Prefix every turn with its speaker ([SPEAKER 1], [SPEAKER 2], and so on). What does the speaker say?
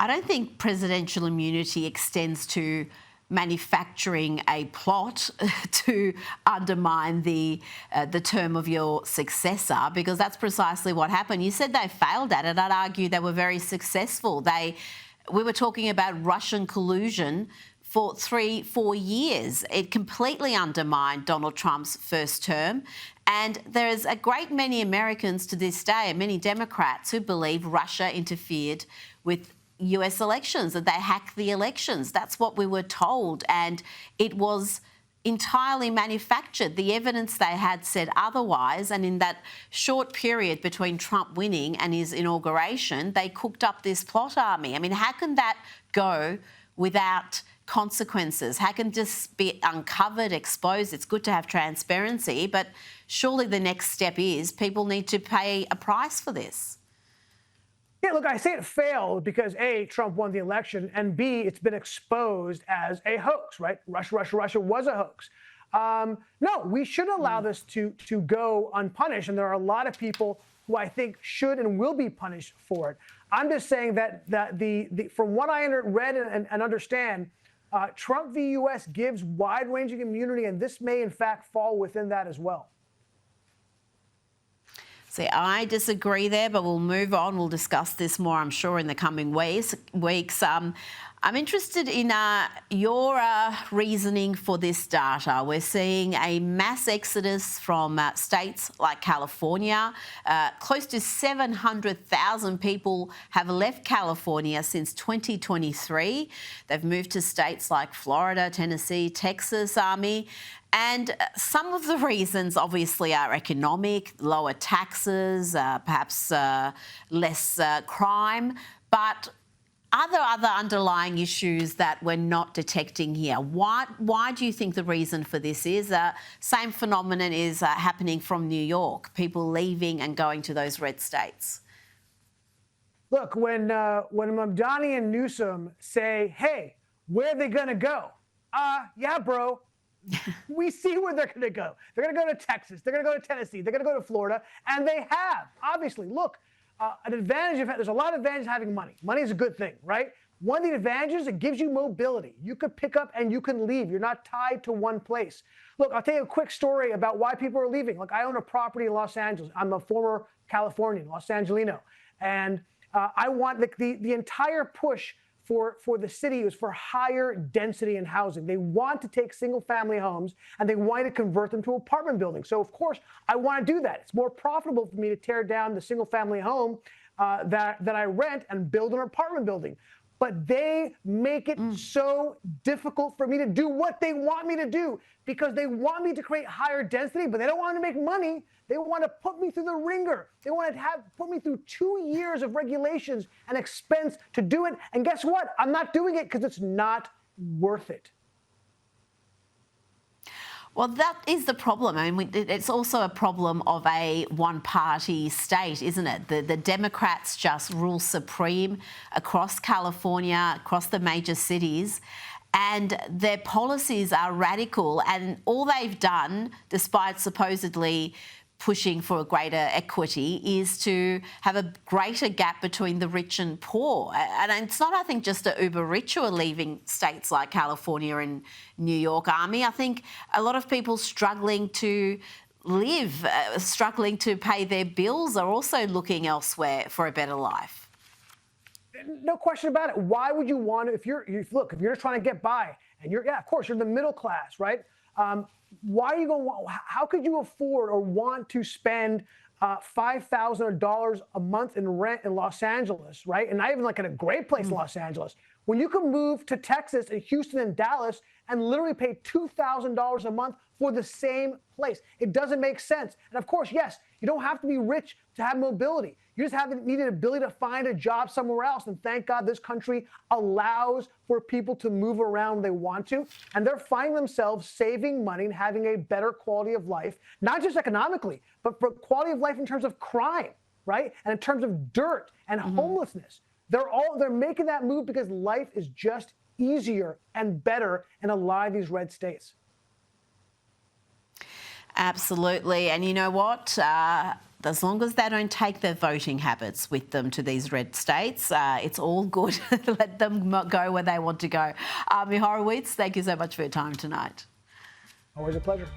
[SPEAKER 1] I don't think presidential immunity extends to manufacturing a plot to undermine the term of your successor, because that's precisely what happened. You said they failed at it. I'd argue they were very successful. We were talking about Russian collusion for 3-4 years. It completely undermined Donald Trump's first term. And there's a great many Americans to this day, and many Democrats, who believe Russia interfered with US elections, that they hacked the elections. That's what we were told. And it was entirely manufactured. The evidence they had said otherwise. And in that short period between Trump winning and his inauguration, they cooked up this plot army. I mean, how can that go without consequences? How can this be uncovered, exposed? It's good to have transparency, but surely the next step is people need to pay a price for this.
[SPEAKER 2] Yeah, look, I say it failed because A, Trump won the election, and B, it's been exposed as a hoax, right? Russia was a hoax. No, we should allow this to go unpunished, and there are a lot of people who I think should and will be punished for it. I'm just saying that from what I read and understand, Trump v. U.S. gives wide-ranging immunity, and this may, in fact, fall within that as well.
[SPEAKER 1] See, I disagree there, but we'll move on. We'll discuss this more, I'm sure, in the coming weeks. I'm interested in your reasoning for this data. We're seeing a mass exodus from states like California. Close to 700,000 people have left California since 2023. They've moved to states like Florida, Tennessee, Texas, Ami. And some of the reasons, obviously, are economic, lower taxes, perhaps less crime, but other underlying issues that we're not detecting here. Why do you think the reason for this is? Same phenomenon is happening from New York, people leaving and going to those red states.
[SPEAKER 2] Look, when Mamdani and Newsom say, hey, where are they going to go? Yeah, bro. We see where they're going to go. They're going to go to Texas. They're going to go to Tennessee. They're going to go to Florida. And they have. Obviously, look, an advantage there's a lot of advantage having money. Money is a good thing, right? One of the advantages, it gives you mobility. You could pick up and you can leave. You're not tied to one place. Look, I'll tell you a quick story about why people are leaving. Look, I own a property in Los Angeles. I'm a former Californian, Los Angelino. And I want the entire push for the city is for higher density in housing. They want to take single family homes and they want to convert them to apartment buildings. So of course I want to do that. It's more profitable for me to tear down the single family home that I rent and build an apartment building. But they make it so difficult for me to do what they want me to do because they want me to create higher density, but they don't want to make money. They want to put me through the ringer. They want to put me through 2 years of regulations and expense to do it. And guess what? I'm not doing it because it's not worth it.
[SPEAKER 1] Well, that is the problem. I mean, it's also a problem of a one-party state, isn't it? The Democrats just rule supreme across California, across the major cities, and their policies are radical. And all they've done, despite supposedly pushing for a greater equity, is to have a greater gap between the rich and poor. And it's not, I think, just the uber rich who are leaving states like California and New York, Ami. I think a lot of people struggling to live, struggling to pay their bills are also looking elsewhere for a better life.
[SPEAKER 2] No question about it. Why would you want to, if you're just trying to get by and of course, you're the middle class, right? Why are you going? How could you afford or want to spend $5,000 a month in rent in Los Angeles, right? And not even like in a great place in Los Angeles, when you can move to Texas and Houston and Dallas and literally pay $2,000 a month for the same place. It doesn't make sense. And of course, yes, you don't have to be rich to have mobility. You just need an ability to find a job somewhere else. And thank God this country allows for people to move around when they want to. And they're finding themselves saving money and having a better quality of life, not just economically, but for quality of life in terms of crime, right? And in terms of dirt and homelessness. They're making that move because life is just easier and better in a lot of these red states.
[SPEAKER 1] Absolutely. And you know what? as long as they don't take their voting habits with them to these red states, it's all good. Let them go where they want to go. Ami Horowitz, thank you so much for your time tonight.
[SPEAKER 2] Always a pleasure.